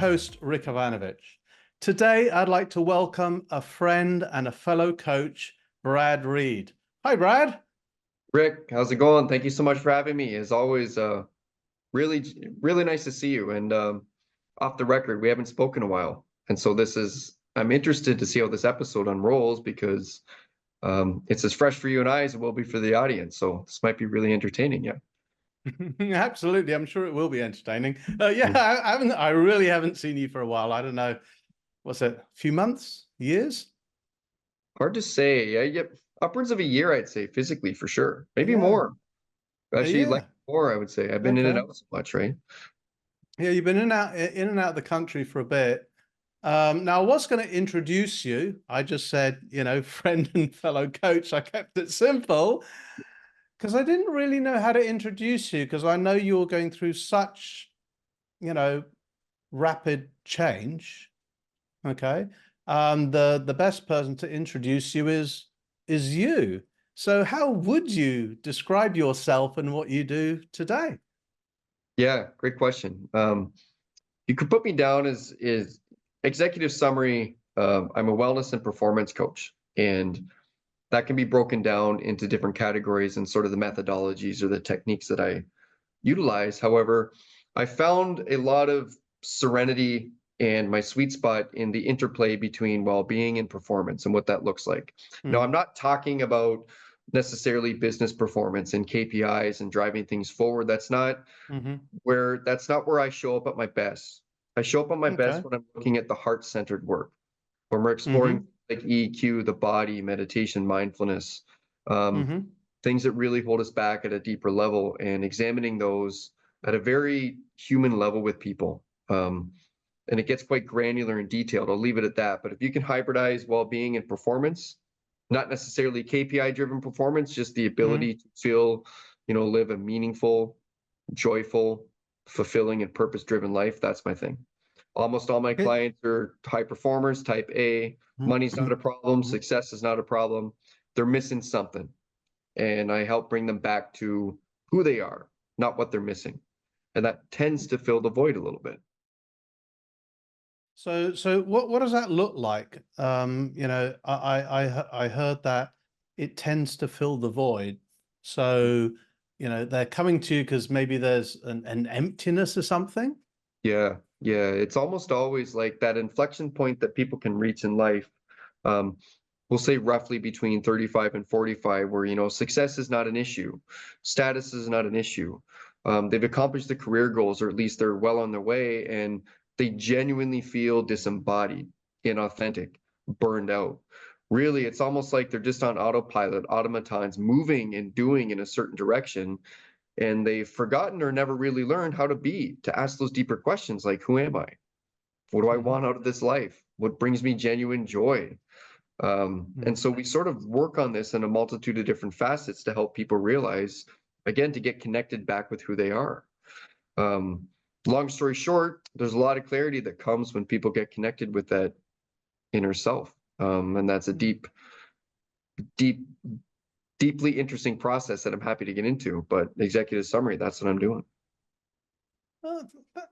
host, Rick Ivanovich. Today, I'd like to welcome a friend and a fellow coach, Brad Reed. Hi, Brad. Rick, how's it going? Thank you so much for having me. As always, really nice to see you. And off the record, we haven't spoken in a while. And so I'm interested to see how this episode unrolls because it's as fresh for you and I as it will be for the audience. So this might be really entertaining. Yeah. Absolutely. I'm sure it will be entertaining. Yeah, Mm. I really haven't seen you for a while. I don't know. What's it? A few months? Years? Hard to say. Yeah, upwards of a year, I'd say, physically for sure. Maybe Yeah. more. Actually, like Yeah. more, I would say. I've been in and Okay. out so much, right? Yeah, you've been in and out of the country for a bit. Now, I was going to introduce you. I just said, friend and fellow coach. I kept it simple because I didn't really know how to introduce you because I know you're going through such, you know, rapid change. Okay. The best person to introduce you is you. So how would you describe yourself and what you do today? Yeah, great question. You could put me down as is executive summary. I'm a wellness and performance coach, and that can be broken down into different categories and sort of the methodologies or the techniques that I utilize. However, I found a lot of serenity and my sweet spot in the interplay between well-being and performance and what that looks like. Now, Mm, I'm not talking about necessarily business performance and KPIs and driving things forward. hmm That's not where I show up at my best. I show up at my best Okay. when I'm looking at the heart-centered work, when we're exploring hmm like EQ, the body, meditation, mindfulness, um, hmm things that really hold us back at a deeper level, and examining those at a very human level with people. And it gets quite granular and detailed. I'll leave it at that. But if you can hybridize well-being and performance, not necessarily KPI-driven performance, just the ability hmm to feel, live a meaningful, joyful, fulfilling, and purpose-driven life, that's my thing. Almost all my It, clients are high performers, type A. Money's not a problem. Mhm. Success is not a problem. They're missing something. And I help bring them back to who they are, not what they're missing. And that tends to fill the void a little bit. So what does that look like? I heard that it tends to fill the void. So, they're coming to you because maybe there's an emptiness or something. Yeah. It's almost always like that inflection point that people can reach in life. Um, we'll say roughly between 35 and 45, where, success is not an issue. Status is not an issue. They've accomplished the career goals, or at least they're well on their way, and they genuinely feel disembodied, inauthentic, burned out. Really, it's almost like they're just on autopilot, automatons moving and doing in a certain direction, and they've forgotten or never really learned how to be, to ask those deeper questions like, who am I? What do I hmm want out of this life? What brings me genuine joy? And so we sort of work on this in a multitude of different facets to help people realize, again, to get connected back with who they are. Um, Long story short, there's a lot of clarity that comes when people get connected with that inner self. And that's a deep, deeply interesting process that I'm happy to get into. But executive summary, that's what I'm doing. Uh, but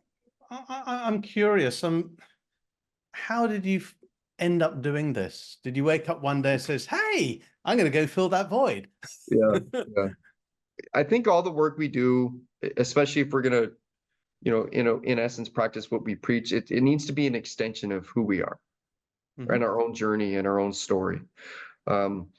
I'm curious. How did you end up doing this? Did you wake up one day and says, "Hey, I'm going to go fill that void"? Yeah, yeah. I think all the work we do, especially if we're gonna, in essence, practice what we preach, it needs to be an extension of who we are and hmm our own journey and our own story. Um,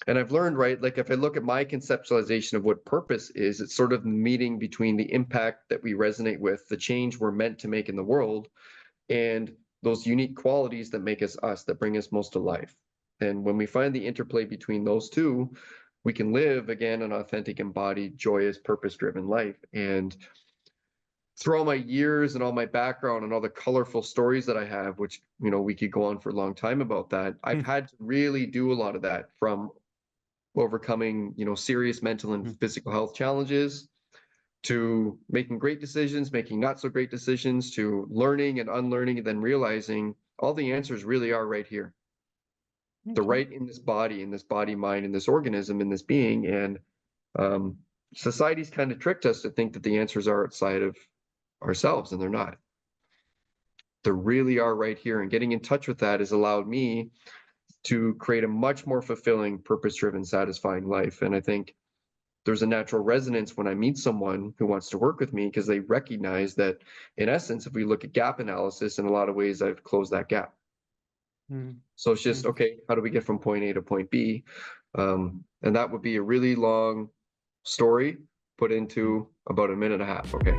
and I've learned, right, like if I look at my conceptualization of what purpose is, it's sort of the meeting between the impact that we resonate with, the change we're meant to make in the world, and those unique qualities that make us us, that bring us most to life. And when we find the interplay between those two, we can live again an authentic, embodied, joyous, purpose-driven life. And through all my years and all my background and all the colorful stories that I have, which we could go on for a long time about that, I've had to really do a lot of that, from overcoming serious mental and physical health challenges, to making great decisions, making not so great decisions, to learning and unlearning, and then realizing all the answers really are right here. They're Okay. right in this body, mind, in this organism, in this being. And um, society's kind of tricked us to think that the answers are outside of ourselves, and they're not. there really are right here. And getting in touch with that has allowed me to create a much more fulfilling, purpose-driven, satisfying life. And I think there's a natural resonance when I meet someone who wants to work with me, because they recognize that, in essence, if we look at gap analysis, in a lot of ways, I've closed that gap. So it's just, okay, how do we get from point A to point B? And that would be a really long story put into about a minute and a half. Okay.